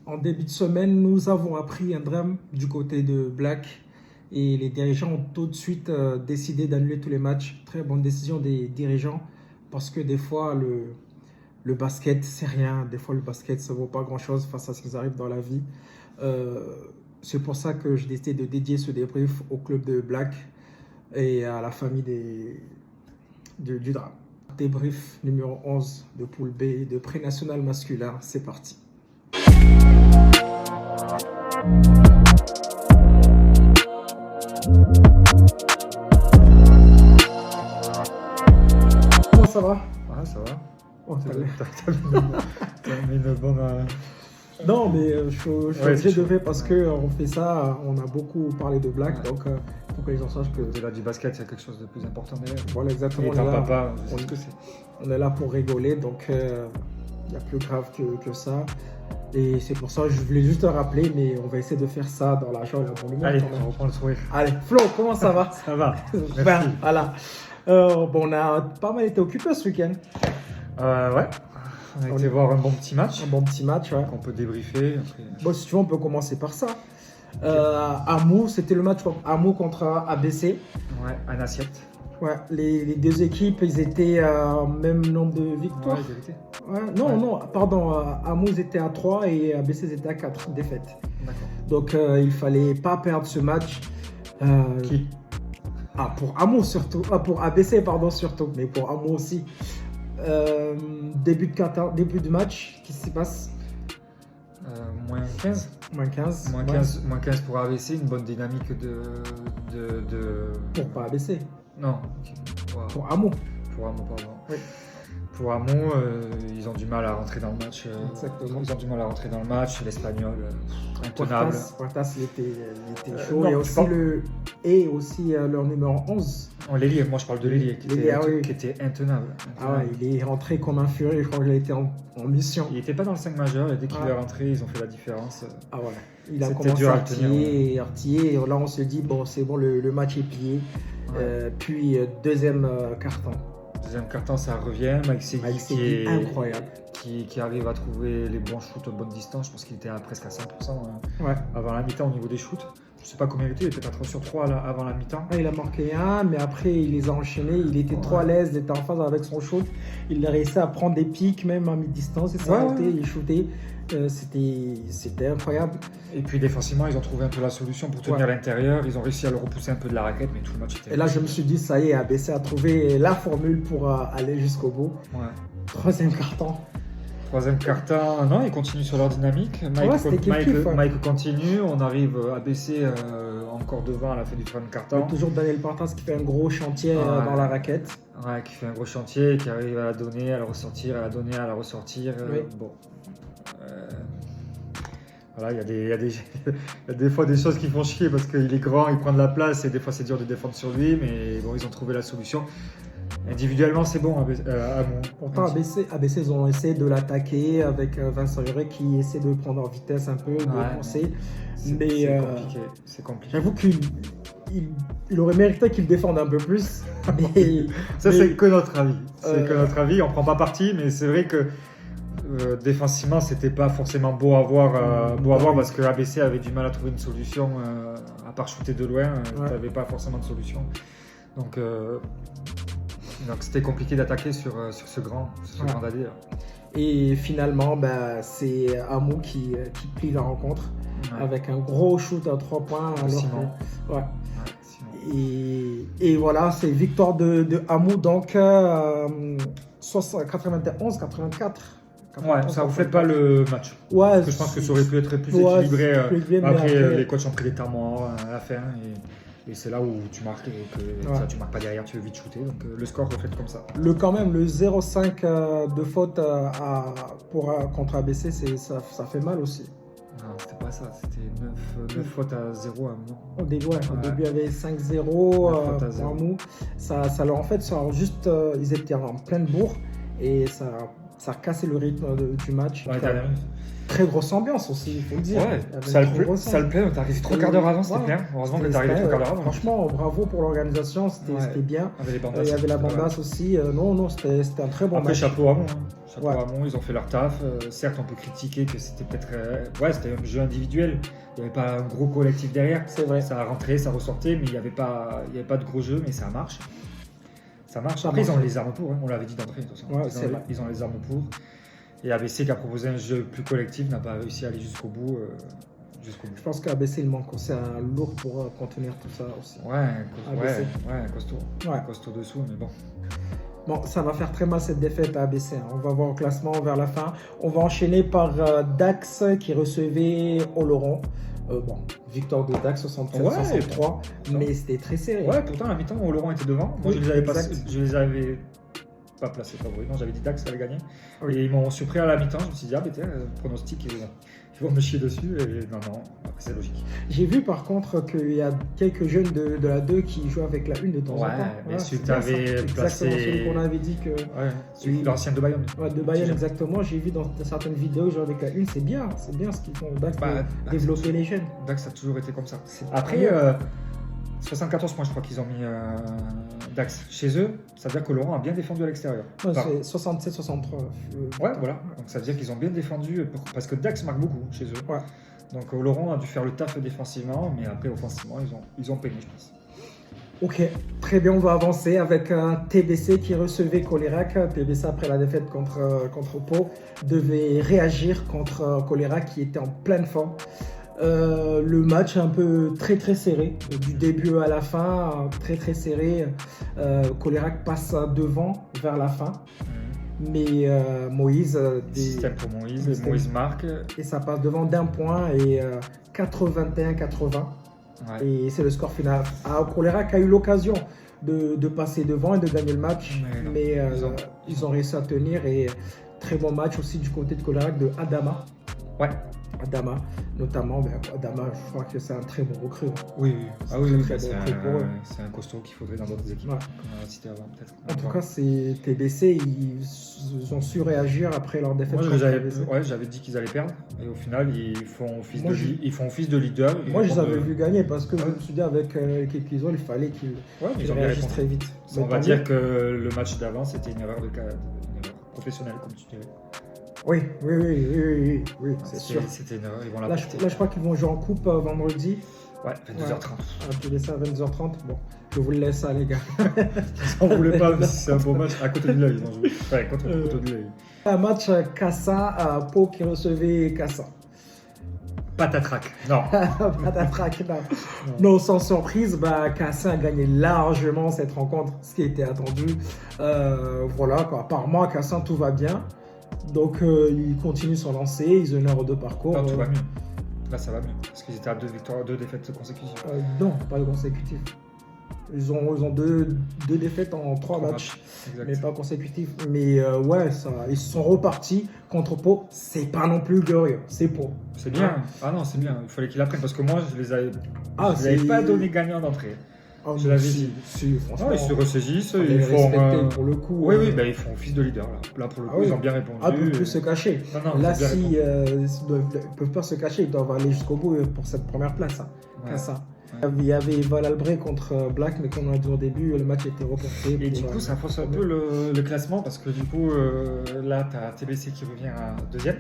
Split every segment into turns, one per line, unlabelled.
En début de semaine, nous avons appris un drame du côté de Black et les dirigeants ont tout de suite décidé d'annuler tous les matchs. Très bonne décision des dirigeants parce que des fois, le basket, c'est rien. Des fois, le basket, ça ne vaut pas grand-chose face à ce qui arrive dans la vie. C'est pour ça que j'ai décidé de dédier ce débrief au club de Black et à la famille du drame. Débrief numéro 11 de poule B de pré-national masculin. C'est parti. Comment ça va?
Ouais, ça va.
Oh,
T'as mis une bonne.
Non, mais je suis
Ouais,
obligé
c'est
de faire parce qu'on fait ça, on a beaucoup parlé de Black,
Ouais.
donc il faut que les gens sachent que
Au-delà du basket, c'est quelque chose de plus important derrière.
voilà
Et
exactement,
étant
on est là,
papa, je sais ce que c'est.
on est là pour rigoler, donc il y a plus grave que ça. Et c'est pour ça que je voulais juste te rappeler, mais on va essayer de faire ça dans la joie et la bonne humeur.
Allez,
quand même.
on reprend le sourire.
Allez, Flo, comment ça va?
Ça va.
Ben,
Merci.
voilà. On a pas mal été occupés ce week-end.
Ouais. On a été voir un bon petit match
Un bon petit match, ouais.
qu'on peut débriefer. Après.
Bon, si tu veux, on peut commencer par ça. Amou, c'était le match Amou contre ABC.
Ouais, un assiette.
Ouais, les deux équipes, ils étaient même nombre de victoires.
Ouais, vérité.
Ouais, non, pardon. Amou, ils étaient à 3 et ABC, ils étaient à 4 défaites.
D'accord.
Donc, il fallait pas perdre ce match.
Qui?
Pour Amou surtout. Pour ABC, pardon, surtout. Mais pour Amou aussi. Début de match, qu'est-ce qui se passe?
Moins 15.
Moins 15.
Moins
ouais.
15, moins 15 pour ABC, une bonne dynamique de.
Pour pas ABC.
Non, pour
Pour Amou.
Hamon, pardon.
Oui.
Pour Hamon, ils ont du mal à rentrer dans le match.
Exactement.
Ils ont du mal à rentrer dans le match. L'Espagnol, intenable.
Puertas, il était chaud.
Non,
Et
tu
aussi,
parles-
leur numéro 11.
Oh, l'ailier, moi je parle de l'ailier qui,
L'ailier, oui.
qui était intenable.
Ah ouais, il est rentré comme un furie. Je crois qu'il a été en mission.
Il n'était pas dans le 5 majeur et dès qu'il
Ah.
est rentré, ils ont fait la différence.
Ah voilà. Il a
C'était
commencé
dur
à
à tenir,
artiller. Et là, on se dit, bon, c'est bon, le match est plié.
Ouais.
Puis, deuxième carton.
Deuxième quart-temps, ça revient. Mike Segui
Mike
qui
Segui,
est
incroyable.
qui arrive à trouver les bons shoots à bonne distance. Je pense qu'il était presque à 100%
Ouais.
avant la mi-temps au niveau des shoots. Je sais pas combien il était 4 sur 3 là, avant la mi-temps.
Ah, il a marqué un, mais après il les a enchaînés. Il était trop à l'aise, il était en phase avec son shoot. Il a réussi à prendre des pics, même à mi-distance, et s'arrêter,
Ouais.
il shootait. C'était incroyable.
Et puis défensivement, ils ont trouvé un peu la solution pour tenir l'intérieur. Ils ont réussi à le repousser un peu de la raquette, mais tout le match était.
Et là, je me suis dit, ça y est, ABC a trouvé la formule pour aller jusqu'au bout.
Ouais.
Troisième carton.
Troisième quart-temps, non, ils continuent sur leur dynamique.
c'était kiff-kiff, ouais.
Mike continue, on arrive à baisser encore devant à la fin du troisième
Il y
quart-temps.
a toujours Daniel Portas qui fait un gros chantier
Ouais.
dans la raquette.
Ouais, qui fait un gros chantier, qui arrive à la donner, à la ressortir, à la donner, à la ressortir.
Oui.
Bon. Voilà, il y a des fois des choses qui font chier parce qu'il est grand, il prend de la place et des fois c'est dur de défendre sur lui, mais bon, ils ont trouvé la solution. Individuellement, c'est bon à mon.
Pourtant, ABC, ils ont essayé de l'attaquer avec Vincent Huret qui essaie de prendre en vitesse un peu, de foncer. Mais
C'est compliqué. C'est compliqué.
j'avoue qu'il aurait mérité qu'il défende un peu plus. Mais,
Ça,
mais-
c'est que notre avis. C'est que
Euh,
notre avis. On prend pas parti, mais c'est vrai que défensivement, c'était pas forcément beau à voir, parce que ABC avait du mal à trouver une solution à part shooter de loin.
Ouais.
T'avais pas forcément de solution. Donc c'était compliqué d'attaquer sur ce grand AD. Là.
Et finalement, c'est Amou qui plie la rencontre
Ouais.
avec un gros shoot à 3 points. Alors
Simon.
que- ouais.
Ouais, Simon.
Et voilà, c'est victoire de Amou, donc 91-84.
Ouais, ça reflète pas le match.
Ouais,
Parce que je pense que ça aurait pu être plus
Ouais,
équilibré.
c'est plus équilibré, mais
Après, les coachs ont pris des temps morts à la fin. Et c'est là où tu marques et que
Ouais.
ça, tu marques pas derrière, tu veux vite shooter. Donc le score reflète comme ça.
Quand même, le 0,5 de faute contre ABC, ça fait mal aussi.
Non, c'était pas ça, c'était 9 fautes à 0 à un moment.
Au début, au
Ouais.
début, il y avait 5-0
9 fautes à
pour
0.
Amou. Ça leur, en fait, ça leur juste, ils étaient en pleine bourre et ça Ça a cassé le rythme du match.
Dans les dernières minutes.
Très grosse ambiance aussi, il faut le dire.
Ouais,
Il y avait
ça
une
le
grosse ambiance.
plaît, on est arrivé 3 quarts d'heure avant, c'était
Ouais.
bien. Heureusement que t'es arrivé 3 quarts d'heure avant.
Franchement, bravo pour l'organisation, c'était
Ouais.
bien.
Il y avait les bandas.
Il y avait la bandasse aussi. Non, c'était un très bon
Après,
match.
chapeau à Mont. Chapeau
Ouais.
à Mont, ils ont fait leur taf. Certes, on peut critiquer que c'était peut-être. Ouais, c'était un jeu individuel. Il n'y avait pas un gros collectif derrière.
C'est vrai.
Ça a rentré, ça ressortait, mais il n'y avait pas de gros jeu, mais ça marche. Ça marche.
Ça
Après, ils
marche.
ont les armes pour, hein. On l'avait dit d'entrée. De toute façon.
Ouais, c'est vrai.
Ils ont les armes pour. Et ABC qui a proposé un jeu plus collectif n'a pas réussi à aller jusqu'au bout.
Je pense qu'ABC, il manque c'est un lourd pour contenir tout ça aussi.
Ouais,
ABC.
un costaud.
Ouais.
Un costaud dessous, mais bon.
Bon, ça va faire très mal cette défaite à ABC. On va voir au classement vers la fin. On va enchaîner par Dax qui recevait Oloron. Bon, victoire de Dax 67-63, mais c'était très serré.
Ouais, pourtant, à la mi-temps, Oloron était devant. Moi,
Oui,
je les avais pas placés favoris. Non, j'avais dit Dax allait gagner.
Oui.
Et ils m'ont surpris à la mi-temps. Je me suis dit, ah, mais tiens, pronostic, ils vont me chier dessus. Et non, après, c'est logique.
J'ai vu par contre qu'il y a quelques jeunes de la 2 qui jouent avec la 1 de temps en temps.
mais celui que
c'est bien
t'avais
ça. Exactement,
placé-
celui qu'on avait dit que.
Ouais, celui
Oui.
l'ancien de Bayonne.
Ouais, de Bayern,
Si
exactement. J'ai vu dans certaines vidéos, ils jouent avec la 1. C'est bien ce qu'ils font. Dax
Bah,
de développer les jeunes.
Dax a toujours été comme ça.
C'est
Après,
bien.
74 points, je crois qu'ils ont mis Dax chez eux. Ça veut dire que Laurent a bien défendu à l'extérieur.
Ouais,
Enfin,
c'est 67-63.
ouais, voilà. Donc ça veut dire qu'ils ont bien défendu parce que Dax marque beaucoup chez eux.
Ouais.
Donc Laurent a dû faire le taf défensivement, mais après offensivement, ils ont peiné, je pense.
Ok, très bien, on va avancer avec TBC qui recevait Colérac. TBC, après la défaite contre Pau, devait réagir contre Colérac qui était en pleine forme. Le match est un peu très serré, du début à la fin, très serré. Colérac passe devant vers la fin, mais Moïse,
Système pour Moïse,
Système.
Moïse marque.
et ça passe devant d'un point et 81-80.
Ouais.
Et c'est le score final. Colérac a eu l'occasion de passer devant et de gagner le match,
Mais non.
mais
Ils
ils ont réussi à tenir. Et très bon match aussi du côté de Colérac de Adama.
Ouais.
Adama, notamment, Adama, je crois que c'est un très bon recrue.
Oui.
C'est
Ah oui,
très
c'est
bon prix pour eux.
un costaud qu'il faudrait dans d'autres équipes,
Ouais.
comme on a cité avant peut-être.
En tout cas, c'est TBC, ils ont su réagir après leur défaite.
Moi,
contre TBC.
j'avais dit qu'ils allaient perdre, et au final, ils font office,
Moi,
de leader.
Moi, je les avais vus gagner parce que je me suis dit, avec l'équipe qu'ils ont, il fallait qu'ils
ils ont bien
réagissent
répondu.
très vite.
On
Mais
va
tant
dire
mieux.
que le match d'avant, c'était une erreur une erreur professionnelle, comme tu dirais.
Oui, c'est sûr.
C'était une erreur, ils vont la
Là,
porter.
je crois qu'ils vont jouer en coupe vendredi.
Ouais, 22h30.
Je vais laisser à 22h30. Bon, je vous le laisse, ça, les gars.
On voulait pas, mais si c'est un beau match, à côté de l'œil, ils vont jouer. Ouais, contre de l'œil.
Un match Cassa à Pau qui recevait Cassa.
Patatrac. Non.
Patatrac, non. Non, sans surprise, Cassa a gagné largement cette rencontre, ce qui était attendu. Voilà, quoi. Apparemment, à Cassa, tout va bien. Donc, ils continuent son lancée, ils ont une heure de parcours.
Non, tout va mieux. Là, ça va mieux. Parce qu'ils étaient à 2 victoires, 2 défaites consécutives.
Non, pas de consécutif. Ils ont deux défaites en 3 matchs,
Exact.
mais pas consécutifs. Mais ouais, ils sont repartis contre Pau. C'est pas non plus glorieux, c'est Pau.
C'est bien. Ah non, c'est bien. Il fallait qu'ils apprennent parce que moi, je les avais
c'est-
pas donné gagnant d'entrée.
Oh,
Je l'avais
si,
dit.
si, franchement.
Non, ils se ressaisissent,
fallait
ils
les
font.
respecter pour le coup.
Oui, ils font office de leader là. Là pour le coup,
Ah oui.
ils ont bien répondu.
Ah, ils peuvent plus se cacher.
Non,
Là,
ils ont bien
si
répondu.
ils peuvent pas se cacher, ils doivent aller jusqu'au bout pour cette première place.
Ouais.
Cassa.
Ouais.
Il y avait Val Albret contre Black, mais comme on a dit au début, le match était reporté.
Et
pour,
du coup, ça fausse un peu le classement parce que du coup, là, tu as TBC qui revient à 2ème,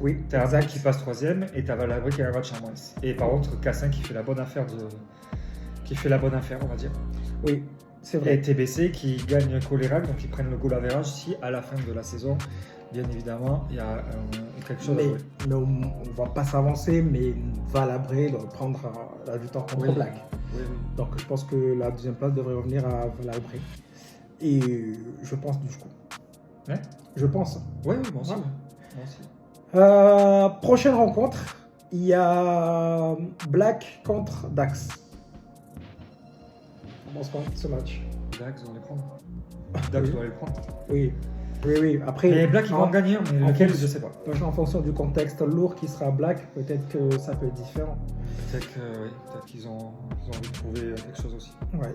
Oui,
tu as
exact.
Azac qui passe 3ème et tu as Valabré qui a un match en moins. Et par contre, Cassin qui fait la bonne affaire, on va dire.
Oui, c'est vrai.
Et TBC qui gagne Colérac, donc ils prennent le goal average si à la fin de la saison, bien évidemment, il y a quelque chose à jouer.
Mais on ne va pas s'avancer, mais Valabré doit prendre la victoire contre
Oui.
Black.
Oui.
Donc je pense que la deuxième place devrait revenir à Valabré. Et je pense du coup.
Ouais.
Je pense.
Oui, moi aussi.
Ouais.
Moi aussi.
Prochaine rencontre, il y a Black contre Dax. On pense quoi de ce match?
Dax doit les prendre. Dax doit les prendre.
Oui. Après,
Mais Black, ils vont en gagner, mais
en
lequel,
fonction-
je sais pas.
En fonction du contexte lourd qui sera Black, peut-être que ça peut être différent.
Peut-être qu'ils ont envie de prouver quelque chose aussi.
Ouais.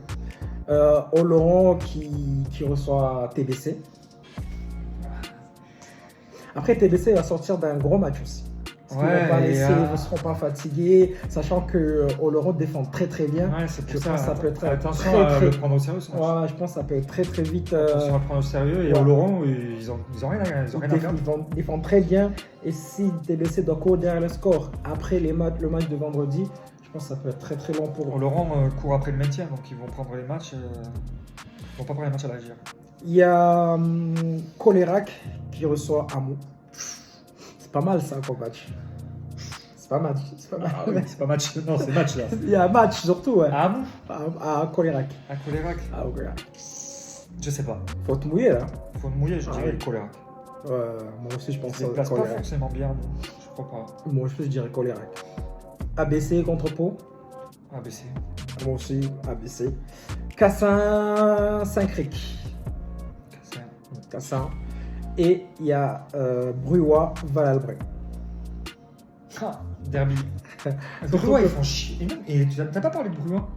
Oloron qui reçoit TBC. Après, TBC va sortir d'un gros match aussi. Parce qu'ils vont pas laisser, ils ne seront pas fatigués, sachant que Oloron défend très très bien.
Ouais, c'est
Je
pour
pense
ça.
que ça peut être
Attention
très,
à
très...
le prendre au sérieux.
Ouais, je pense que ça peut être très très vite.
Attention à le prendre au sérieux. Et
ouais.
Oloron, ils ont rien à perdre.
Ils défendent très bien. Et si TBC doit courir derrière le score après le match de vendredi, je pense que ça peut être très très long pour eux.
Oloron court après le maintien, donc ils vont prendre les matchs. Ils vont pas prendre les matchs à l'Agir.
Il y a Colérac qui reçoit Amo. C'est pas mal ça comme match. C'est pas match. C'est pas mal.
Ah oui, c'est pas match. Non, c'est match là.
Il y a un match surtout, ouais.
À Hamon
À Colérac.
À Colérac
Ah, ok.
Je sais pas.
Faut te mouiller là.
Faut me mouiller, je dirais
oui.
Colérac.
Moi aussi, je pense
Ils se déplacent pas
Colérac.
forcément bien, non. Je crois pas.
Moi aussi, je dirais Colérac. ABC contre Pau.
ABC.
Moi aussi, ABC. Cassin, Saint-Cric. Cassin. Et il y a Bruois, Val-Albret.
Ah, derby. Bruois, ils font chier. Et tu n'as pas parlé de Bruois?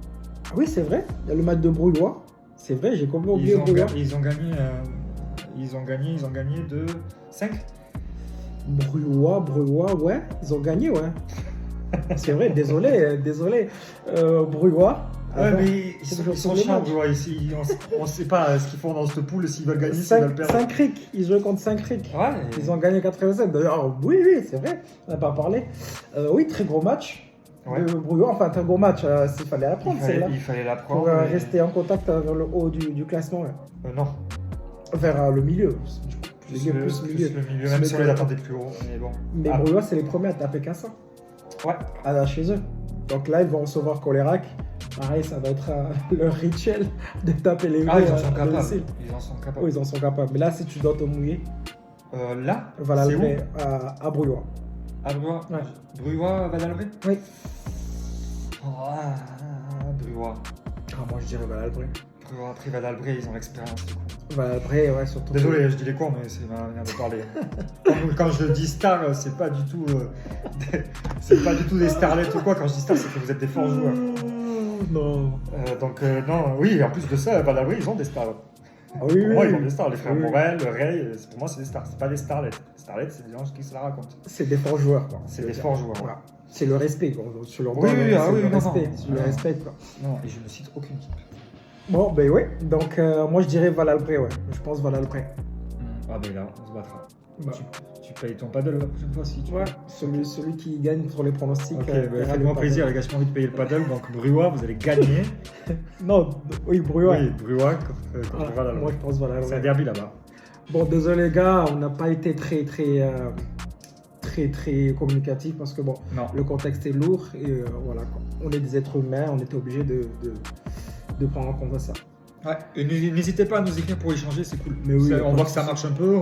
Ah oui, c'est vrai. Il y a le match de Bruois. C'est vrai, j'ai complètement oublié Bruois.
Ils ont gagné de 5.
Bruois, ouais. Ils ont gagné, ouais. C'est vrai, désolé. Bruois.
Ouais, mais ils sont chiants, Bruois. Ici, on ne sait pas ce qu'ils font dans cette poule, s'ils veulent gagner, s'ils veulent perdre.
Saint-Cric, ils jouaient contre Saint-Cric.
Ouais.
Ils ont gagné 87. D'ailleurs, oui, c'est vrai. On n'a pas parlé. Oui, très gros match.
Ouais.
De Bruois, enfin, très gros match. S'il fallait la prendre, celle-là.
Il fallait la prendre.
Pour rester en contact vers le haut du classement. Ouais.
Non.
Vers le milieu.
Plus le milieu, même si on les attendait plus haut. Mais bon.
Mais Bruois, c'est les premiers à taper Cassin.
Ouais.
Chez eux. Donc là, ils vont recevoir Colérac. Pareil, ça va être leur rituel de taper les
ils en sont capables.
Oui, ils en sont capables. Mais là, si tu dois te mouiller,
là,
c'est où à Bruois.
À Bruois.
Ouais.
Bruois, Val-Albret.
Oui.
Bruois.
Moi, je dirais Val-Albret.
Bruois, après Val-Albret, ils ont l'expérience.
Val-Albret, ouais, surtout.
Désolé, je dis les cours, mais c'est ma manière de parler. Quand je dis star, c'est pas du tout, des starlettes ou quoi. Quand je dis star, c'est que vous êtes des forts joueurs.
Non.
Non, oui, en plus de ça, Val-Albret, ils ont des stars.
Pour moi,
ils ont des stars. Les frères Morel, le Ray, pour moi, c'est des stars. C'est pas des starlettes. Les starlettes, c'est des gens qui se la racontent.
C'est des forts joueurs, quoi.
C'est des forts joueurs.
Voilà. C'est le respect, quoi. Tu leur
oui,
le
respect,
quoi.
Non, et je ne cite aucune équipe.
Bon, ben oui. Donc, moi, je dirais Val-Albret, ouais. Je pense Val-Albret.
Ah, ben là, on se battra.
Bah.
Tu payes ton paddle la prochaine fois si tu veux.
Ouais, celui qui gagne sur les pronostics.
Ok, faites-moi plaisir, les gars, j'ai pas envie de payer le paddle, donc Bruois, vous allez gagner.
Non, oui, Bruois.
Oui, Bruois contre Val-Albret.
Moi, je pense Val-Albret.
C'est un derby là-bas.
Bon, désolé, les gars, on n'a pas été très communicatif parce que bon, le contexte est lourd et voilà, quoi. On est des êtres humains, on était obligé de prendre en compte ça.
Ouais, et n'hésitez pas à nous écrire pour échanger, c'est cool.
Mais oui,
on voit que ça marche un peu.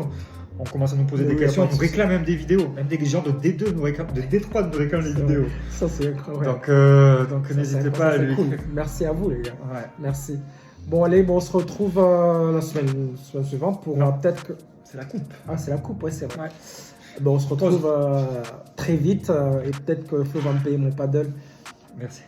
On commence à nous poser des questions, on nous réclame même des vidéos, même des gens de D2 nous réclament, de D3 nous réclament les vidéos.
Ça c'est incroyable.
Donc n'hésitez pas à lui écrire.
Merci à vous les gars.
Ouais.
Merci. Bon allez, on se retrouve la semaine suivante pour peut-être que...
C'est la coupe.
Ah c'est la coupe, ouais c'est vrai.
Ouais.
Bon, on se retrouve très vite et peut-être que Flo va me payer mon paddle.
Merci.